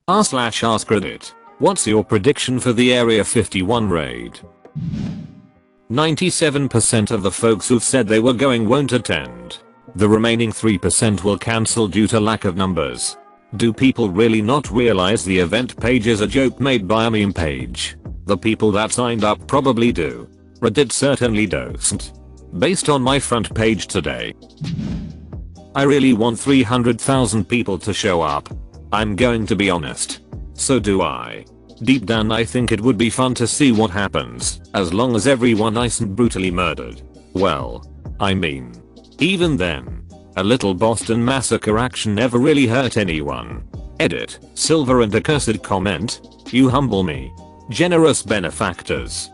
r/AskReddit. What's your prediction for the Area 51 raid? 97% of the folks who've said they were going won't attend. The remaining 3% will cancel due to lack of numbers. Do people really not realize the event page is a joke made by a meme page? The people that signed up probably do. Reddit certainly doesn't. Based on my front page today, I really want 300,000 people to show up. I'm going to be honest. So do I. Deep down I think it would be fun to see what happens, as long as everyone isn't brutally murdered. Well, I mean, even then, a little Boston Massacre action never really hurt anyone. Edit, silver and accursed comment. You humble me. Generous benefactors.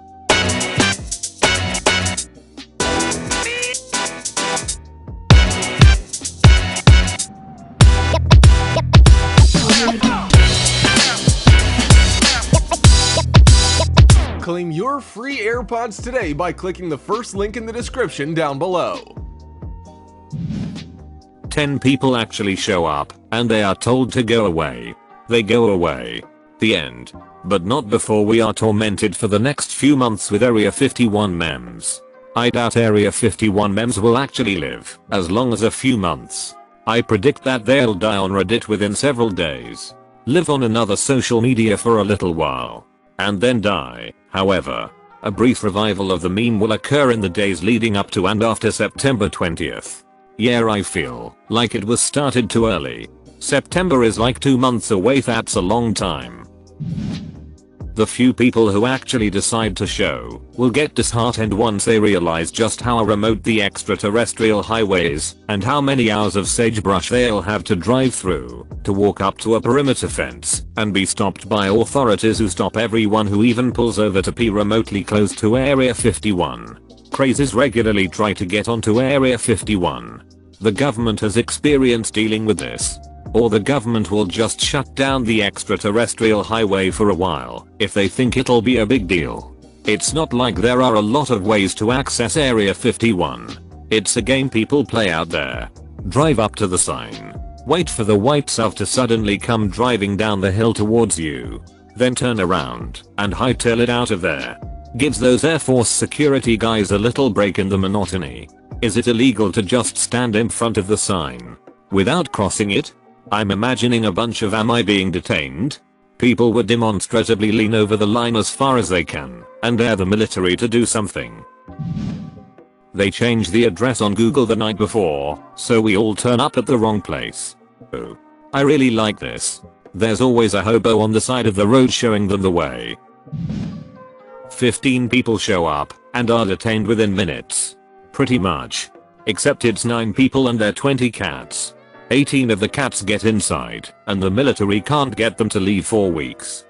Claim your free AirPods today by clicking the first link in the description down below. 10 people actually show up, and they are told to go away. They go away. The end. But not before we are tormented for the next few months with Area 51 memes. I doubt Area 51 memes will actually live as long as a few months. I predict that they'll die on Reddit within several days. Live on another social media for a little while. And then die. However, a brief revival of the meme will occur in the days leading up to and after September 20th. Yeah, I feel like it was started too early. September is like 2 months away, that's a long time. The few people who actually decide to show will get disheartened once they realize just how remote the extraterrestrial highway is and how many hours of sagebrush they'll have to drive through to walk up to a perimeter fence and be stopped by authorities who stop everyone who even pulls over to pee remotely close to Area 51. Crazies regularly try to get onto Area 51. The government has experience dealing with this. Or the government will just shut down the extraterrestrial highway for a while if they think it'll be a big deal. It's not like there are a lot of ways to access Area 51. It's a game people play out there. Drive up to the sign. Wait for the white self to suddenly come driving down the hill towards you. Then turn around and hightail it out of there. Gives those Air Force security guys a little break in the monotony. Is it illegal to just stand in front of the sign without crossing it? I'm imagining a bunch of "Am I being detained?" People would demonstratively lean over the line as far as they can and dare the military to do something. They change the address on Google the night before, so we all turn up at the wrong place. Oh, I really like this. There's always a hobo on the side of the road showing them the way. 15 people show up and are detained within minutes. Pretty much. Except it's 9 people and their 20 cats. 18 of the cats get inside, and the military can't get them to leave for weeks.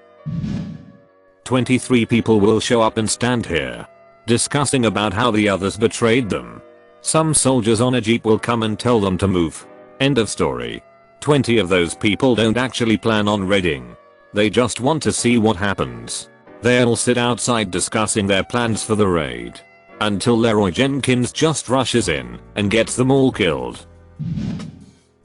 23 people will show up and stand here, discussing about how the others betrayed them. Some soldiers on a jeep will come and tell them to move. End of story. 20 of those people don't actually plan on raiding. They just want to see what happens. They'll sit outside discussing their plans for the raid. Until Leroy Jenkins just rushes in and gets them all killed.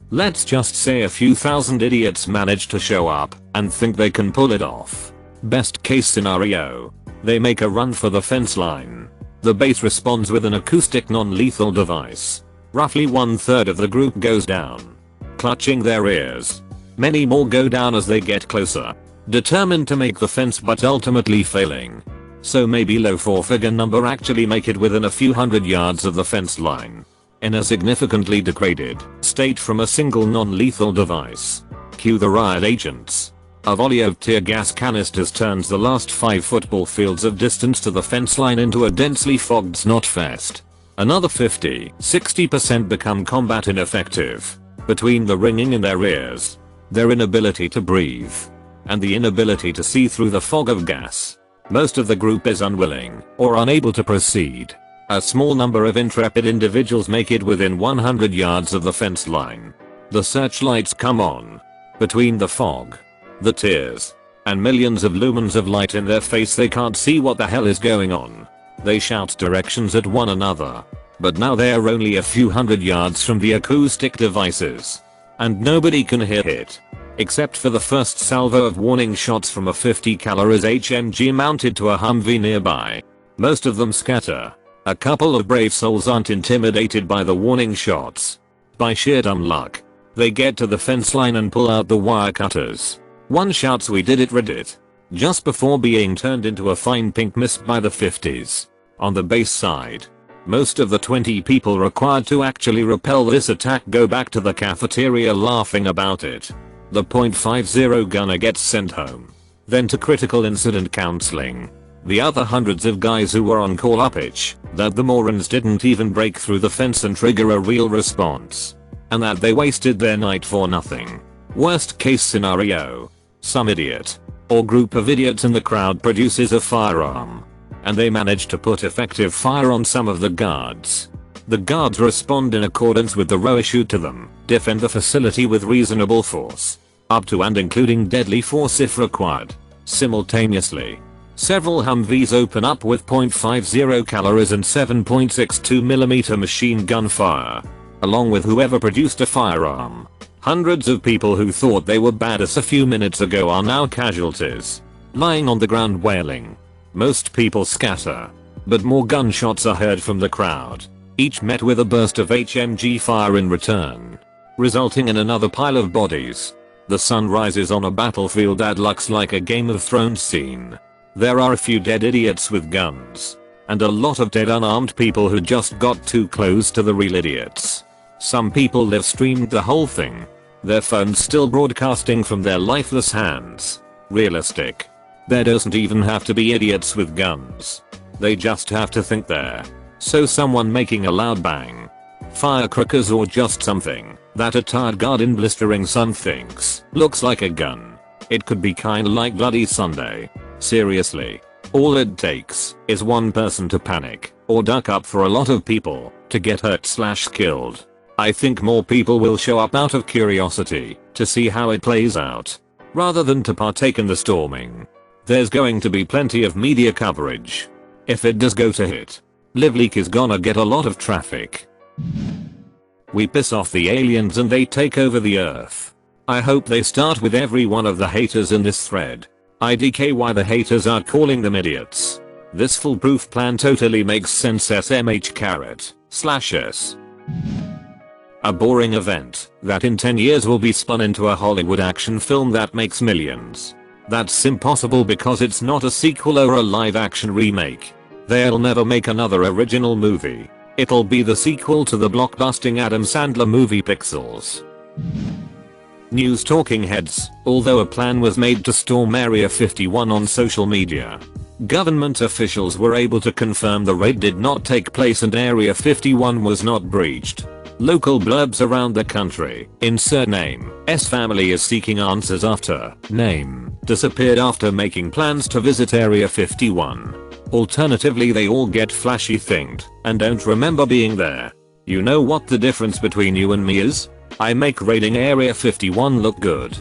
Let's just say a few thousand idiots manage to show up and think they can pull it off. Best case scenario, they make a run for the fence line. The base responds with an acoustic non-lethal device. Roughly 1/3 of the group goes down, clutching their ears. Many more go down as they get closer, determined to make the fence but ultimately failing. So maybe low 4-figure number actually make it within a few hundred yards of the fence line. In a significantly degraded state from a single non-lethal device. Cue the riot agents. A volley of tear gas canisters turns the last 5 football fields of distance to the fence line into a densely fogged snot fest. Another 50-60% become combat ineffective. Between the ringing in their ears, their inability to breathe, and the inability to see through the fog of gas, most of the group is unwilling or unable to proceed. A small number of intrepid individuals make it within 100 yards of the fence line. The searchlights come on. Between the fog, the tears, and millions of lumens of light in their face, they can't see what the hell is going on. They shout directions at one another. But now they're only a few hundred yards from the acoustic devices. And nobody can hear it. except for the first salvo of warning shots from a 50 calories HMG mounted to a Humvee nearby. Most of them scatter. A couple of brave souls aren't intimidated by the warning shots. By sheer dumb luck, they get to the fence line and pull out the wire cutters. One shouts, "We did it, Reddit," just before being turned into a fine pink mist by the 50s. On the base side, most of the 20 people required to actually repel this attack go back to the cafeteria laughing about it. The .50 gunner gets sent home. Then to critical incident counseling. The other hundreds of guys who were on call up itch that the morons didn't even break through the fence and trigger a real response. And that they wasted their night for nothing. Worst case scenario. Some idiot or group of idiots in the crowd produces a firearm. And they manage to put effective fire on some of the guards. The guards respond in accordance with the row issued to them, defend the facility with reasonable force. Up to and including deadly force if required. Simultaneously, several Humvees open up with .50 calories and 7.62mm machine gun fire. Along with whoever produced a firearm. Hundreds of people who thought they were badass a few minutes ago are now casualties. Lying on the ground wailing. Most people scatter. But more gunshots are heard from the crowd. Each met with a burst of HMG fire in return. Resulting in another pile of bodies. The sun rises on a battlefield that looks like a Game of Thrones scene. There are a few dead idiots with guns. And a lot of dead unarmed people who just got too close to the real idiots. Some people live streamed the whole thing. Their phones still broadcasting from their lifeless hands. Realistic. There doesn't even have to be idiots with guns. They just have to think there. So someone making a loud bang. Firecrackers or just something that a tired guard in blistering sun thinks looks like a gun. It could be kinda like Bloody Sunday. Seriously. All it takes is one person to panic or duck up for a lot of people to get hurt/killed. I think more people will show up out of curiosity to see how it plays out, rather than to partake in the storming. There's going to be plenty of media coverage. If it does go to hit, Live Leak is gonna get a lot of traffic. We piss off the aliens and they take over the earth. I hope they start with every one of the haters in this thread. IDK why the haters are calling them idiots. This foolproof plan totally makes sense. SMH:/S. A boring event that in 10 years will be spun into a Hollywood action film that makes millions. That's impossible because it's not a sequel or a live action remake. They'll never make another original movie. It'll be the sequel to the blockbusting Adam Sandler movie Pixels. News talking heads, although a plan was made to storm Area 51 on social media. Government officials were able to confirm the raid did not take place and Area 51 was not breached. Local blurbs around the country, insert name, S family is seeking answers after, name, disappeared after making plans to visit Area 51. Alternatively they all get flashy thinged and don't remember being there. You know what the difference between you and me is? I make raiding Area 51 look good.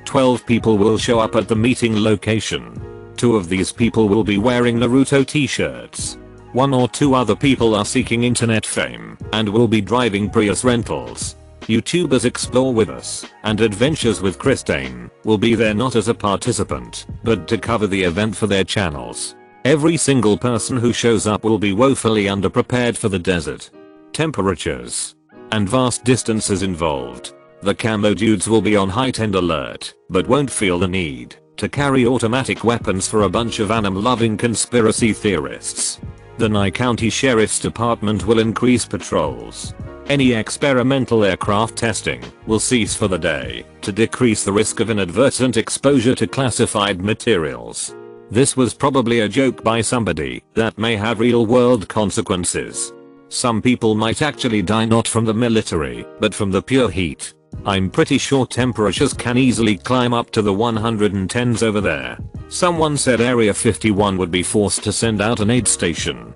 12 people will show up at the meeting location. 2 of these people will be wearing Naruto t-shirts. 1 or 2 other people are seeking internet fame and will be driving Prius rentals. YouTubers Explore With Us and Adventures with Christine will be there not as a participant, but to cover the event for their channels. Every single person who shows up will be woefully underprepared for the desert. Temperatures and vast distances involved. The camo dudes will be on heightened alert, but won't feel the need to carry automatic weapons for a bunch of anim-loving conspiracy theorists. The Nye County Sheriff's Department will increase patrols. Any experimental aircraft testing will cease for the day to decrease the risk of inadvertent exposure to classified materials. This was probably a joke by somebody that may have real-world consequences. Some people might actually die not from the military, but from the pure heat. I'm pretty sure temperatures can easily climb up to the 110s over there. Someone said Area 51 would be forced to send out an aid station.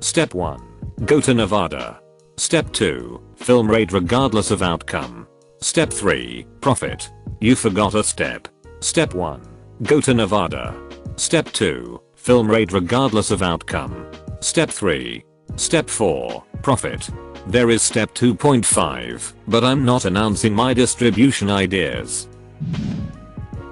Step 1. Go to Nevada. Step 2. Film raid regardless of outcome. Step 3. Profit. You forgot a step. Step 1. Go to Nevada. Step 2. Film raid regardless of outcome. Step 3. Step 4. Profit. There is step 2.5, but I'm not announcing my distribution ideas.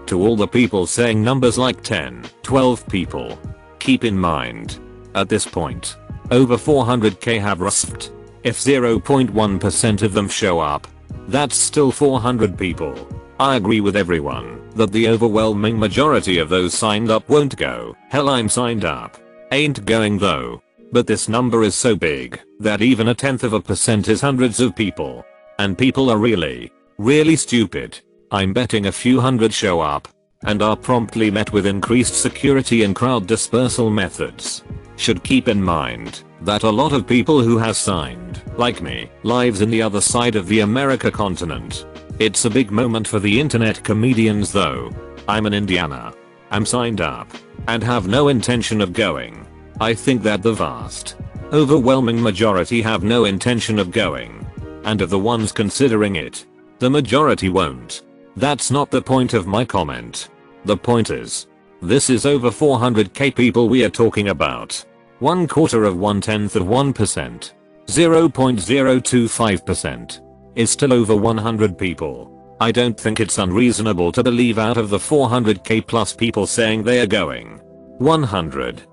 To all the people saying numbers like 10, 12 people, keep in mind, at this point, over 400k have risked. If 0.1% of them show up, that's still 400 people. I agree with everyone that the overwhelming majority of those signed up won't go. Hell, I'm signed up. Ain't going though. But this number is so big that even 0.1% is hundreds of people. And people are really, really stupid. I'm betting a few hundred show up and are promptly met with increased security and crowd dispersal methods. Should keep in mind that a lot of people who have signed, like me, lives in the other side of the America continent. It's a big moment for the internet comedians though. I'm in Indiana. I'm signed up and have no intention of going. I think that the vast, overwhelming majority have no intention of going. And of the ones considering it, the majority won't. That's not the point of my comment. The point is, this is over 400k people we are talking about. 1/4 of 1/10 of 1%. 0.025% is still over 100 people. I don't think it's unreasonable to believe out of the 400k plus people saying they are going, 400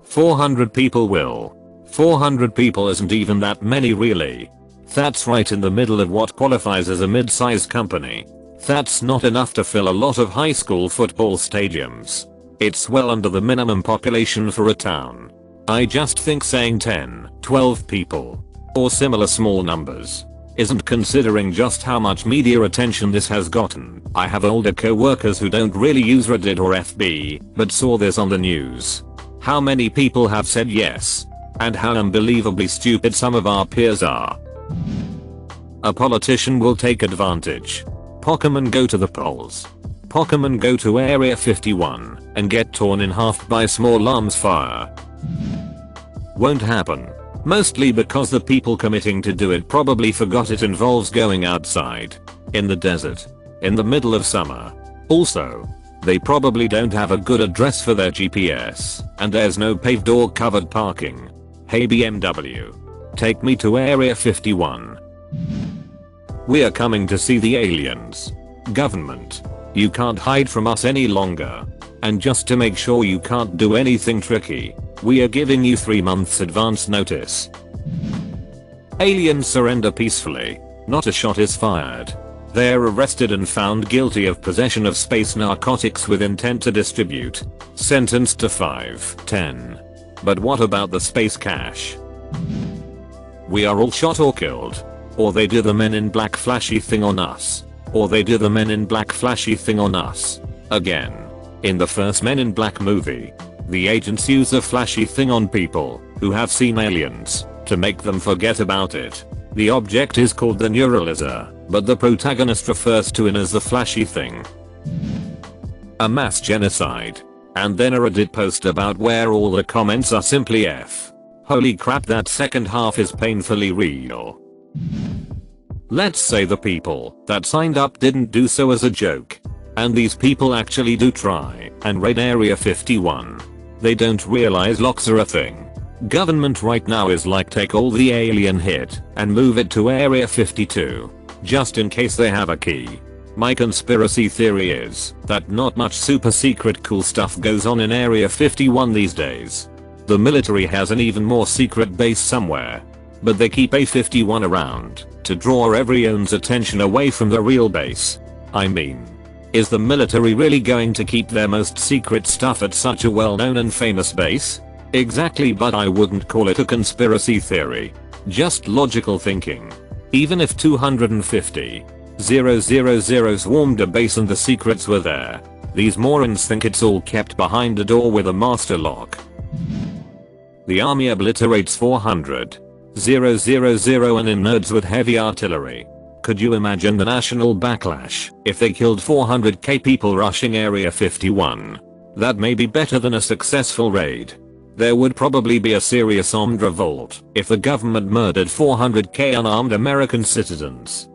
people will. 400 people isn't even that many really. That's right in the middle of what qualifies as a mid-sized company. That's not enough to fill a lot of high school football stadiums. It's well under the minimum population for a town. I just think saying 10, 12 people, or similar small numbers, isn't considering just how much media attention this has gotten. I have older co-workers who don't really use Reddit or FB, but saw this on the news. How many people have said yes? And how unbelievably stupid some of our peers are. A politician will take advantage. Pokemon go to the polls. Pokemon go to Area 51 and get torn in half by small arms fire. Won't happen. Mostly because the people committing to do it probably forgot it involves going outside, in the desert, in the middle of summer. Also, they probably don't have a good address for their GPS, and there's no paved or covered parking. Hey BMW, take me to Area 51. We are coming to see the aliens. Government, you can't hide from us any longer. And just to make sure you can't do anything tricky, we are giving you 3 months advance notice. Aliens surrender peacefully. Not a shot is fired. They are arrested and found guilty of possession of space narcotics with intent to distribute. Sentenced to 5, 10. But what about the space cash? We are all shot or killed. Or they do the Men in Black flashy thing on us. Or they do the Men in Black flashy thing on us. Again. In the first Men in Black movie, the agents use a flashy thing on people who have seen aliens to make them forget about it. The object is called the neuralizer, but the protagonist refers to it as the flashy thing. A mass genocide. And then a Reddit post about where all the comments are simply F. Holy crap, that second half is painfully real. Let's say the people that signed up didn't do so as a joke. And these people actually do try and raid Area 51. They don't realize locks are a thing. Government right now is like, take all the alien hit and move it to Area 52. Just in case they have a key. My conspiracy theory is that not much super secret cool stuff goes on in Area 51 these days. The military has an even more secret base somewhere. But they keep A51 around to draw everyone's attention away from the real base. I mean, is the military really going to keep their most secret stuff at such a well-known and famous base? Exactly, but I wouldn't call it a conspiracy theory. Just logical thinking. Even if 250,000 swarmed a base and the secrets were there, these morons think it's all kept behind a door with a master lock. The army obliterates 400,000 and in nerds with heavy artillery. Could you imagine the national backlash if they killed 400k people rushing Area 51? That may be better than a successful raid. There would probably be a serious armed revolt if the government murdered 400k unarmed American citizens.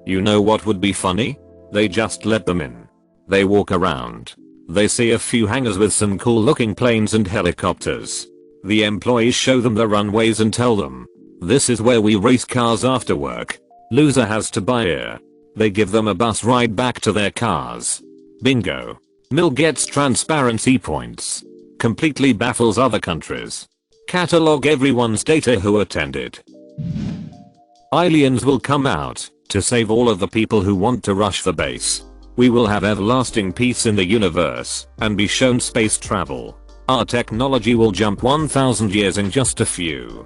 You know what would be funny? They just let them in. They walk around. They see a few hangars with some cool looking planes and helicopters. The employees show them the runways and tell them, "This is where we race cars after work. Loser has to buy here." They give them a bus ride back to their cars. Bingo. Mill gets transparency points. Completely baffles other countries. Catalog everyone's data who attended. Aliens will come out to save all of the people who want to rush the base. We will have everlasting peace in the universe and be shown space travel. Our technology will jump 1000 years in just a few.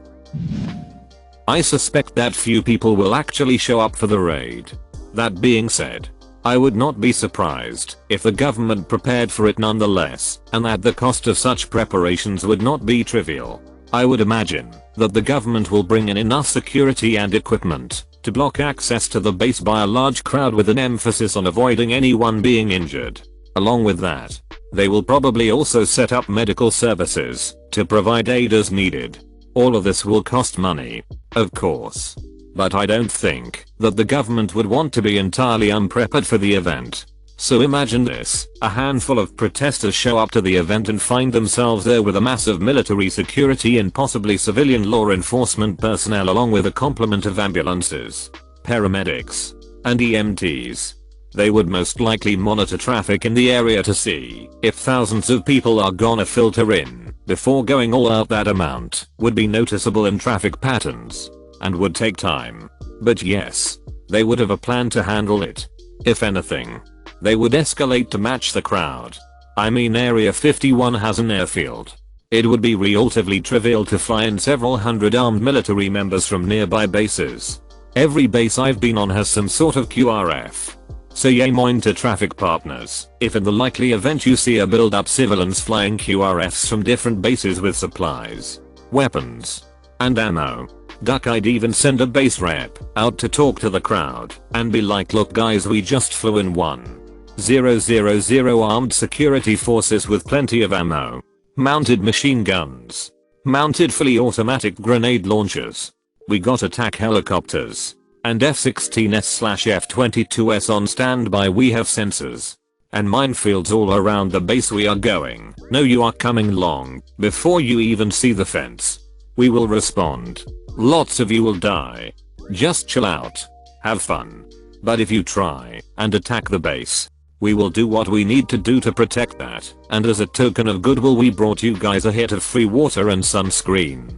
I suspect that few people will actually show up for the raid. That being said, I would not be surprised if the government prepared for it nonetheless, and that the cost of such preparations would not be trivial. I would imagine that the government will bring in enough security and equipment to block access to the base by a large crowd with an emphasis on avoiding anyone being injured. Along with that, they will probably also set up medical services to provide aid as needed. All of this will cost money, of course. But I don't think that the government would want to be entirely unprepared for the event. So imagine this, a handful of protesters show up to the event and find themselves there with a massive military security and possibly civilian law enforcement personnel along with a complement of ambulances, paramedics, and EMTs. They would most likely monitor traffic in the area to see if thousands of people are gonna filter in before going all out. That amount would be noticeable in traffic patterns and would take time. But yes, they would have a plan to handle it. If anything, they would escalate to match the crowd. I mean, Area 51 has an airfield. It would be relatively trivial to fly in several hundred armed military members from nearby bases. Every base I've been on has some sort of QRF. So yay moin to traffic partners, if in the likely event you see a build-up civilians flying QRFs from different bases with supplies, weapons, and ammo. Duck, I'd even send a base rep out to talk to the crowd and be like, "Look guys, we just flew in 1000 armed security forces with plenty of ammo, mounted machine guns, mounted fully automatic grenade launchers. We got attack helicopters and F-16s/F-22s on standby. We have sensors and minefields all around the base. We are going. No, you are coming long before you even see the fence. We will respond. Lots of you will die. Just chill out. Have fun. But if you try and attack the base, we will do what we need to do to protect that. And as a token of goodwill, we brought you guys a hit of free water and sunscreen."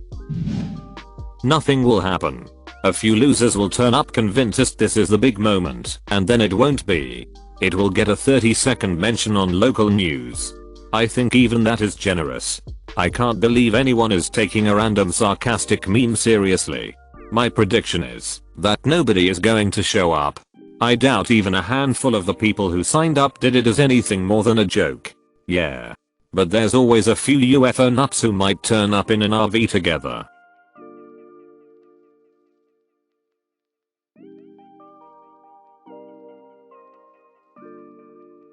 Nothing will happen. A few losers will turn up convinced us this is the big moment, and then it won't be. It will get a 30-second mention on local news. I think even that is generous. I can't believe anyone is taking a random sarcastic meme seriously. My prediction is that nobody is going to show up. I doubt even a handful of the people who signed up did it as anything more than a joke. Yeah. But there's always a few UFO nuts who might turn up in an RV together.